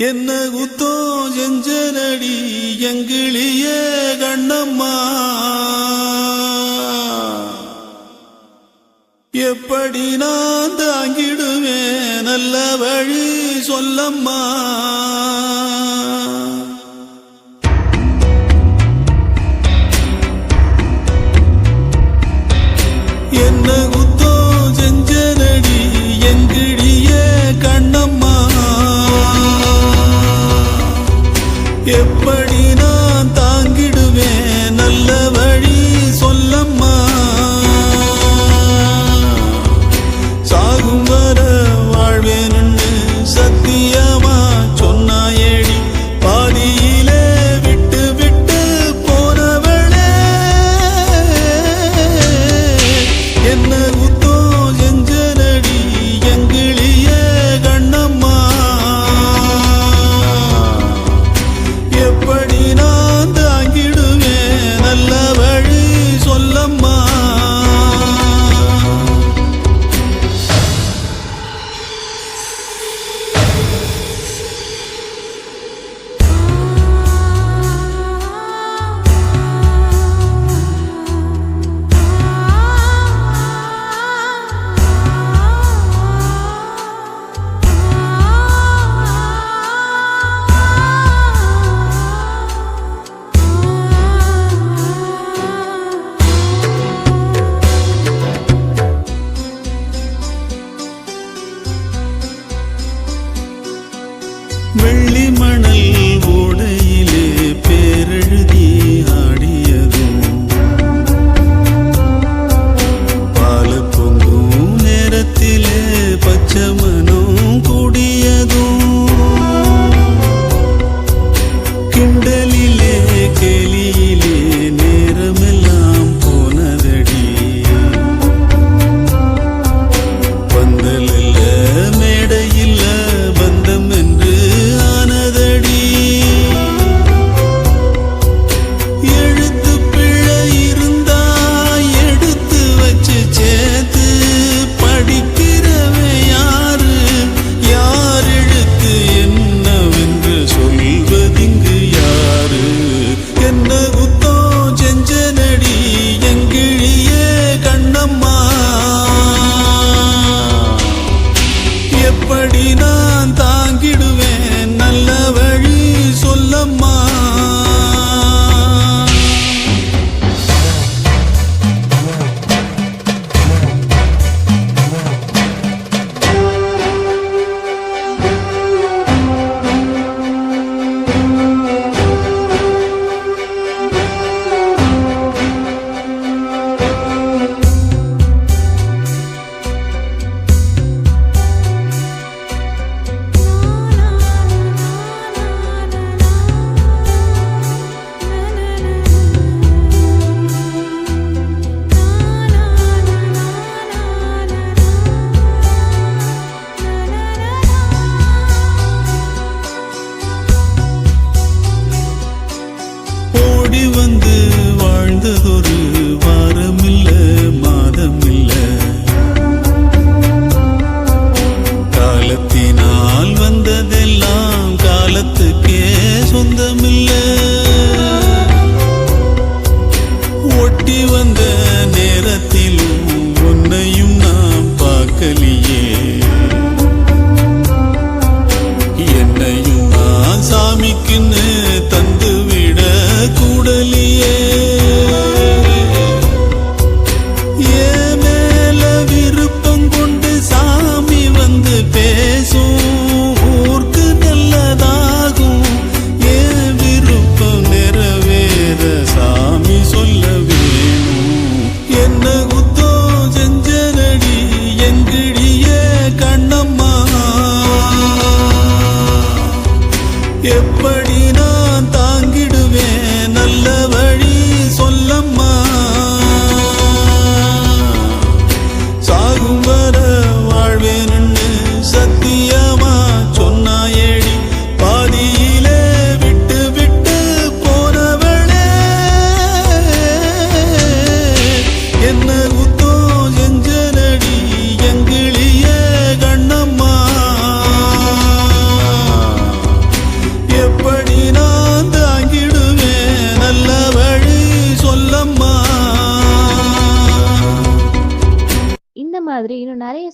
என்ன குத்தோ செஞ்சனடி எங்கிளியே கண்ணம்மா, எப்படி நான் தாங்கிடுவேன் நல்ல வழி சொல்லம்மா. என்ன குத்தோ செஞ்சனடி எங்கிளியே கண்ணம்மா, எப்படி நான் தாங்கிடுவேன் நல்ல வழி சொல்லம்மா. சாகும் வர வாழ்வேன்னு சத்தியமா சொன்னாயேடி, பாதியிலே விட்டு விட்டு போனவளே. என்ன குத்தோ செஞ்சனடி எங்கிளியே கண்ணம்மா, எப்படி நான் தாங்கிடுவேன் நல்ல வழி சொல்லம்மா. வெள்ளி மணல் ஓடையிலே பேரெழுதி ஆடியதும், பால பொங்கும் நேரத்திலே பச்சை மனம் கூடியதும், கிண்டலிலே கேலியிலே நேரமெல்லாம் போனதடி, பந்தலில்ல மேடையில்ல பந்தம் என்று ஆனதடி. எழுத்து பிழை இருந்தா எடுத்து வச்சு சேர்த்து படிக்கிறவன் யாரு, யார் எழுத்து என்னவென்று சொல்வதிங்கு யாரு. என்ன குத்தோ செஞ்சனடி எங்கிளியே கண்ணம்மா, எப்படி நான் தாங்கிடுவேன் நல்ல வழி சொல்லம்மா. ஓடி வந்து வாழ்ந்ததொரு வாரமில்ல மாதமில்ல, காலத்தினால் வந்ததெல்லாம் காலத்துக்கே சொந்தமில்ல. ஒட்டி வந்த நேரத்திலும் உன்னையும் நான் பார்க்கலியே, என்னையும் நான் சாமிக்குன்னு தந்து விட கூடலியே. ஏன் மேல விருப்பம் கொண்டு சாமி வந்து பேசும், ஊருக்கு நல்லதாகும். ஏன் விருப்பம் நிறைவேற சாமி சொல்ல வேணும். என்ன குத்தோ செஞ்சனடி எங்கிளியே கண்ணம்மா, எப்படி நான் தாங்கிடுவேன் நல்ல வழி சொல்லம்மா. சாகும் வர வாழ்வேன்னு சத்தியமா சொன்னாயேடி, பாதியிலே விட்டு விட்டு போனவளே. என்ன குத்தோ செஞ்சனடி எங்கிளியே கண்ணம்மா,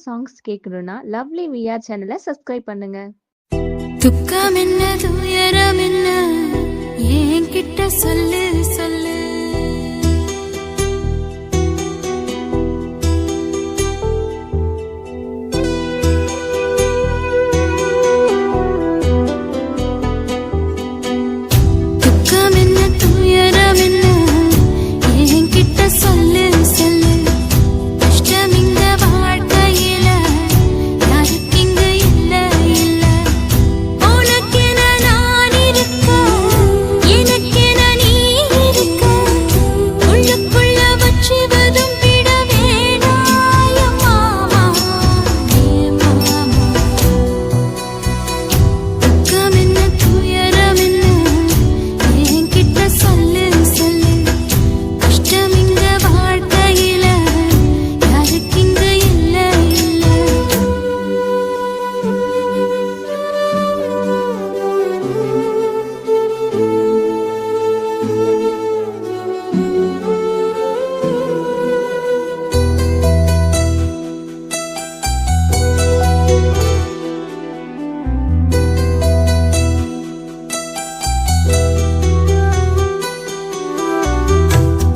சாங்ஸ் கேட்கணும்னா லவ்லி விஆர் சேனலை சப்ஸ்கிரைப் பண்ணுங்க. துக்கம் என்ன துயரம் என்ன என்கிட்ட சொல்லு சொல்லு. துக்கம் என்ன துயரம் என்ன என்கிட்ட சொல்லு சொல்லு. கஷ்டம் இந்த வாழ்க்கையில யாருக்கு இங்க இல்ல இல்ல. உனக்கென நான் இருக்க எனக்கென நீ இருக்க. உள்ளுக்குள்ள வச்சுவதும் விட வேணாய மாமா ஏ மாமா. துக்கம் என்ன துயரம் என்ன என்கிட்ட சொல்லு சொல்லு. கஷ்டம் இந்த வாழ்க்கையில யாருக்கு இங்க இல்ல இல்ல.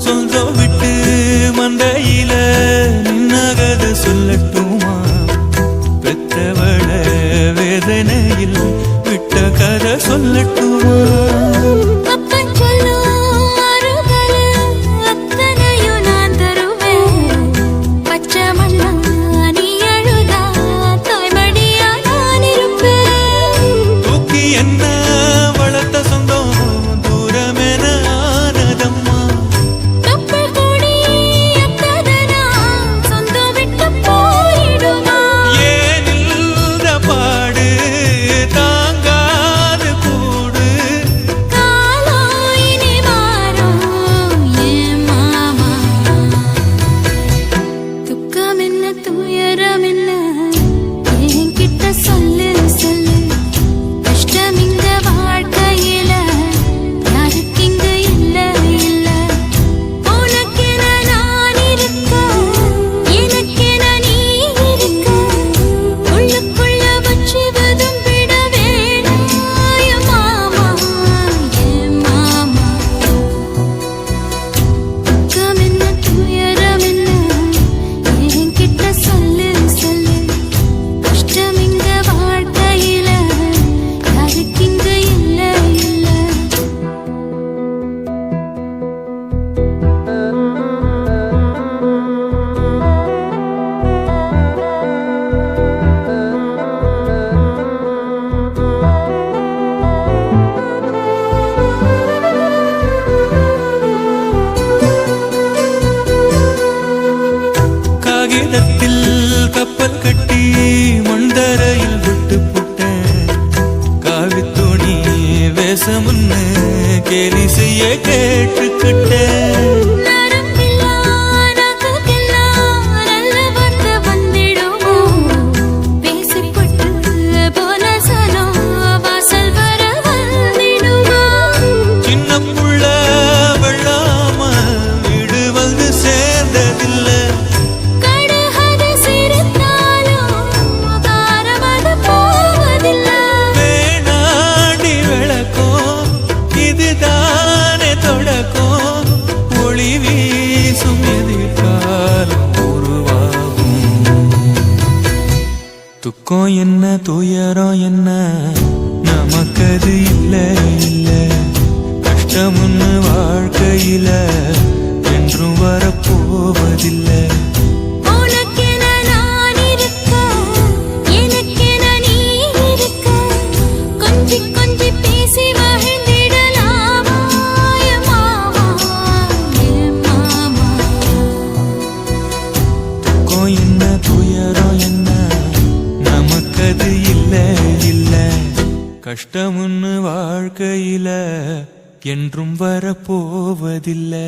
சொந்தம் விட்டு மந்தையில நின்னகது சொல்லட்டுமா? பெற்றவள வேதனையில் விட்ட கதை சொல்லட்டுமா? அப்பன் சொல்லும் அருகல அத்தனையும் நான் தருவேன். பச்சை மண்ணா நீ அழுதா தாய்மடியா நான் இருப்பேன். தூக்கி என்ன வளர்த்த சொந்தம் தூரமென ஆனதம்மா. கப்பல் கூடி எத்ததனா சொந்தம் விட்டு போயிடுமா? ஏன் இந்த பாடு தாங்காது கூடு. காலம் இனி மாறும் ஏன் மாமா. துக்கம் என்ன துயரம் என்ன என்கிட்ட சொல்லு சொல்லு. கஷ்டம் இந்த வாழ்க்கையில யாருக்கு இங்க இல்ல இல்ல. உனக்கென நான் இருக்க எனக்கென நீ இருக்க. உள்ளுக்குள்ள வச்சுவதும் விட வேணாய மாமா ஏ மாமா. துக்கம் என்ன துயரம் என்ன என்கிட்ட சொல்லு சொல்லு. கஷ்டம் இங்க வாழ்க்கையில யாருக்கு இங்க இல்ல இல்ல. காகிதத்தில் கப்பல் கட்டி மண்தரையில் விட்டு புட்டேன். காவி துணி வேஷமுன்னு கேலி செய்ய கேட்டுக்கிட்டேன். நரம்பில்லா நகைக்கெல்லாம் நல்ல வார்த்தை வந்திடுமோ? பேசிப்பட்டு போன சனம் வாசல் வர வந்திடுமோ? சின்ன புள்ள வெள்ளாம வீடு வந்து சேர்ந்ததில்லை. கடுகது சிரித்தாலும் காரமது போவதில்லை. வேணாடி விளக்கம் இதுதானே தொடக்கம். ஒளி வீசும் எதிர்காலம் உருவாகும். துக்கம் என்ன துயரம் என்ன நமக்கது இல்ல இல்ல. கஷ்டம்னு வாழ்க்கையில என்றும் வரப்போவதில்லை. உனக்கென நான் இருக்க எனக்கென நீ இருக்க. கொஞ்சி கொஞ்சி பேசி மகிழ்ந்திடலாமா ஏ மாமா ஏ மாமா. துக்கம் என்ன துயரம் என்ன நமக்கது இல்ல இல்ல. கஷ்டம்னு வாழ்க்கையில என்றும் வரப்போவதில்லை.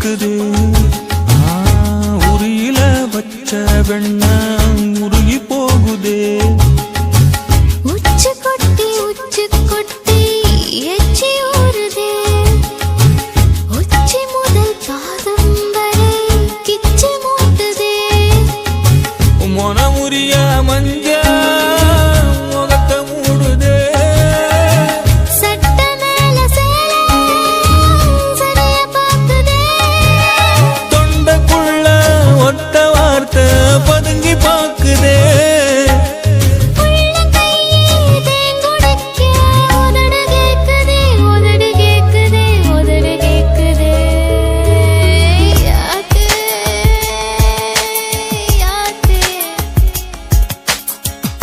மணக்குதே உரியில வச்ச வெண்ண உருகி போகுதே உச்சு கொட்டி எச்சி ஊறுதே உச்சி முதல் பாதம் வரை கிச்சு மூட்டுதே மொனமுறிய மஞ்ச முகத்தை மூடுதே சட்ட மேல சேலை சரிய பாக்குதே தொண்டைக்குள்ள ஒத்த வார்த்தை பதுங்கி பாக்குதே உள்ள கையே தேங்குடிக்க உதடு கேக்குதே யாத்தே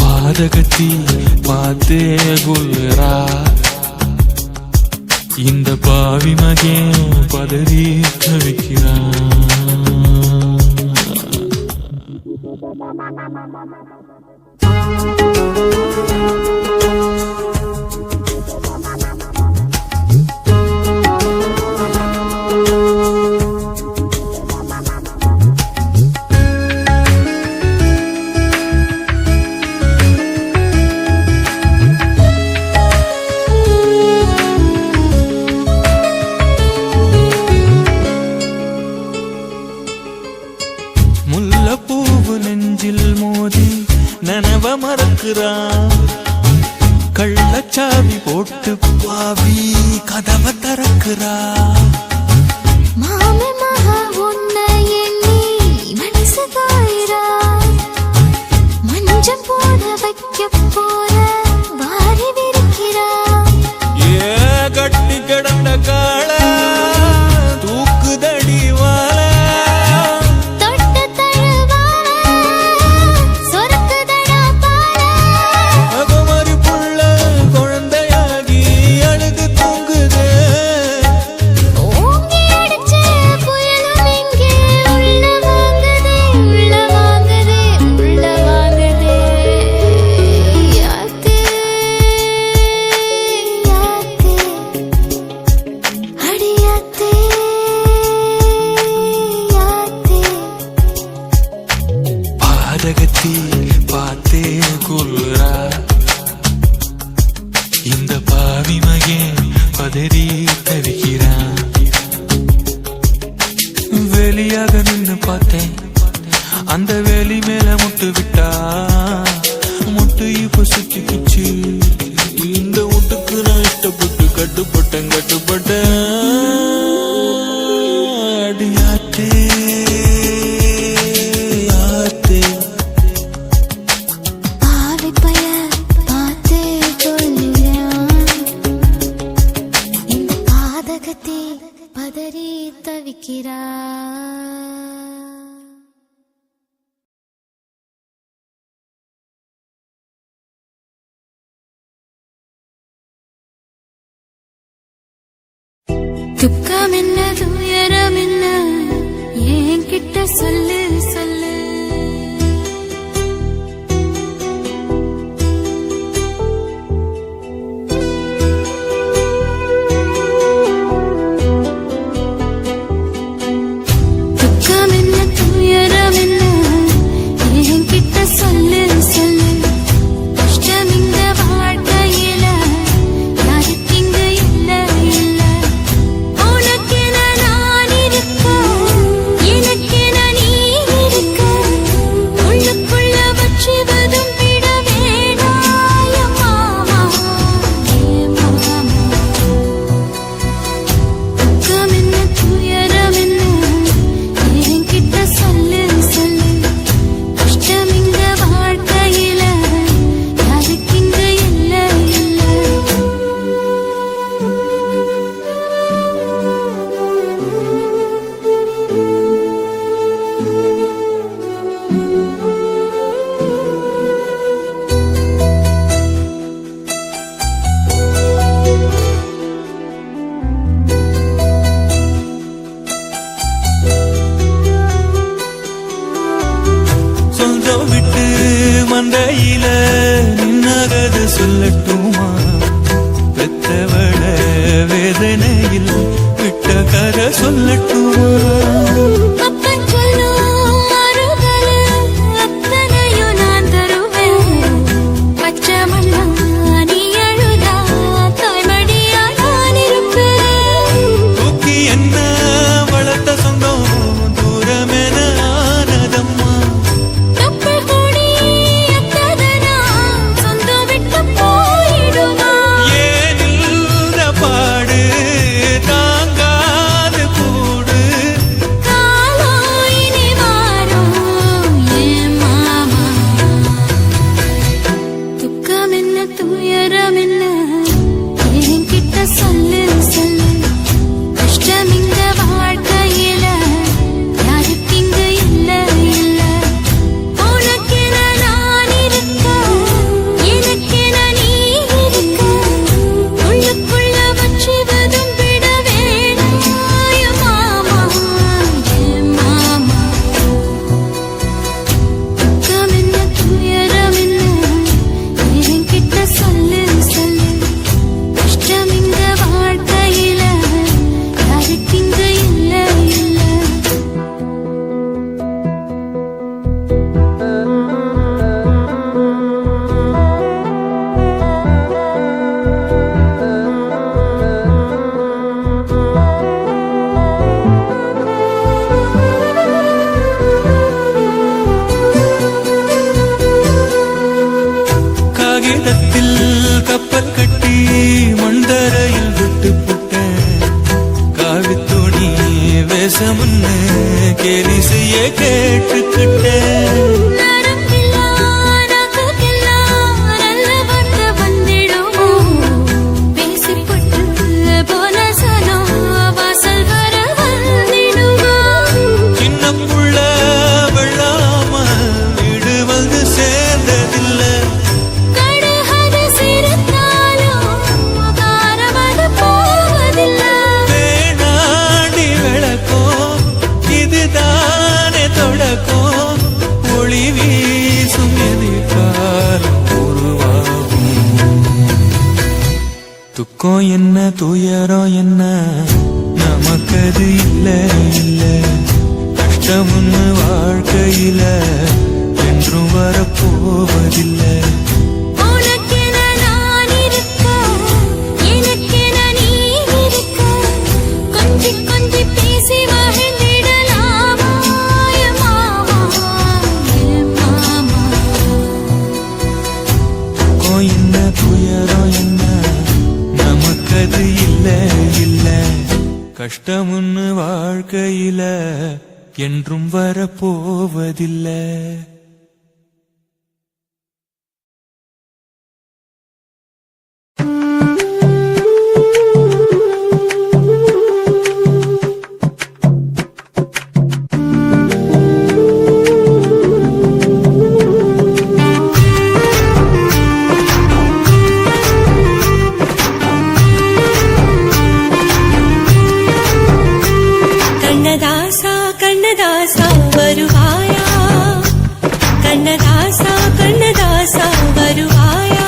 பாதகத்தி பார்த்தே குல்றா இந்த பாவி மகன் பதறி தவிக்கிறான் முல்லைப்பூவு நெஞ்சில் மோதி நனவ மறக்கிறான் கள்ளச்சாவி போட்டு பாவி கதவை திறக்கிறா மாமே மகா உன்னை எண்ணி மனசு காயிரா மஞ்சம் போட வைக்க போற வாரி விரிக்கிறா ஏ கட்டி கிடந்த கால தூக்குதடி வாழ தொட்ட தழுவால சொரக்குதடா பால அகமரி புள்ள குழந்தையாகி அழுது தூங்குதே ஓங்கி அடிச்ச புயலும் இங்கே உள்ள வாங்குதே யாத்தே அடியாத்தே யாத்தே பாதகத்தி பார்த்தே குல்றா இந்த பாவி மகன் பதறி தவிக்கிறான் வெளியாக நின்னு பார்த்தேன் அந்த வேலி மேல முட்டு விட்டா முட்டு இப்ப சுத்திக்குச்சு இந்த முட்டுக்கு நான் இஷ்டப்பட்டு கட்டுப்பட்டேன் அடியாத்தே யாத்தே பாவி பய பார்த்தே கொள்ளுறான் இந்த பாதகத்தை பதறி தவிக்கிறா துக்கம் என்ன துயரம் என்ன என்கிட்ட சொல்லு சொல்லு துக்கம் என்ன துயரம் என்ன என்கிட்ட சொல்லு சொல்லு கஷ்டம் இந்த வாழ்க்கையில யாருக்கு இங்க இல்ல இல்ல உனக்கென நான் இருக்க எனக்கென நீ இருக்க உள்ளுக்குள்ள வச்சுவதும் விட வேணாய மாமா துக்கம் என்ன துயரம் என்ன என்கிட்ட சொல்லு சொல்லு கஷ்டம் இந்த வாழ்க்கையில யாருக்கு இங்க இல்ல இல்ல சொந்தம் விட்டு மந்தையில நின்னகது சொல்லட்டுமா பெத்தவள வேதனையில் விட்ட கதை சொல்லட்டுமா அப்பன் சொல்லும் அருகல அத்தனையும் நான் தருவேன் பச்சை மண்ணா நீ அழுதா தாய்மடியா நான் இருப்பேன் தூக்கி என்ன வளர்த்த சொந்தம் தூரமென ஆனதம்மா தொப்புள் கொடி எத்ததனா சொந்தம் விட்டு போயிடுமா ஏனில்ற பாடு தாங்காது கூடு காலோ இனி மாறும் என் மாமா துக்கம் என்ன துயரம் என்ன என்கிட்ட சொல்லு சொல்லு கஷ்டம் இந்த வாழ்க்கையில யாருக்கு இங்க இல்ல இல்ல உனக்கென நான் இருக்க எனக்கென நீ இருக்க உள்ளுக்குள்ள வச்சுவதும் விட வேணாம் மாமா என் மாமா துக்கம் என்ன துயரம் என்ன என்கிட்ட சொல்லு சொல்லு கஷ்டம் இந்த வாழ்க்கையில யாருக்கு இங்க இல்ல இல்ல காகிதத்தில் கப்பல் கட்டி மண்தரையில் விட்டு புட்டேன் காவித்துணி வேஷமுன்னு கேலி செய்ய கேட்டுக்கிட்டேன் நரம்பில்லா நாக்குக்கெல்லாம் நல்ல வார்த்தை வந்திடுமோ பேசிப்பட்டு போன சனம் வாசல் வர வந்திடுமோ சின்ன புள்ள வெள்ளாம வீடு வந்து சேர்ந்ததில்லை கடுகது சிரித்தாலும் காரமது போவதில்லை வேணாண்டி விளக்கும் இதுதானே தொடக்கும் ஒளி வீசும் எதிர்காலம் உருவாகும் துக்கம் என்ன துயரம் என்ன நமக்கது இல்ல இல்ல கஷ்டம்னு வாழ்க்கையில என்றும் வரப்போவதில்லை உனக்கென நான் இருக்க எனக்கென நீ இருக்க கொஞ்சி கொஞ்சி பேசி மகிழ்ந்திடலாமா என் மாமா என் மாமா துக்கம் என்ன துயரம் என்ன நமக்கது இல்ல இல்ல கஷ்டம்னு வாழ்க்கையில என்றும் வரப்போவதில்லை கண்ணதாசா கண்ணதாசா வருவாயா கண்ணதாசா கண்ணதாசா வருவாயா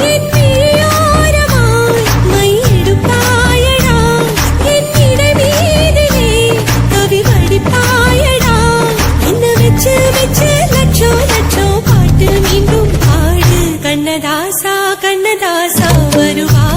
என் விழியோரமாய் மை எடுப்பாயடா என் இடை மீதிலே கவி வடிப்பாயடா என்ன வச்சு வச்சு லட்சம் லட்சம் பாட்டு மீண்டும் பாடு கண்ணதாசா கண்ணதாசா வருவாயா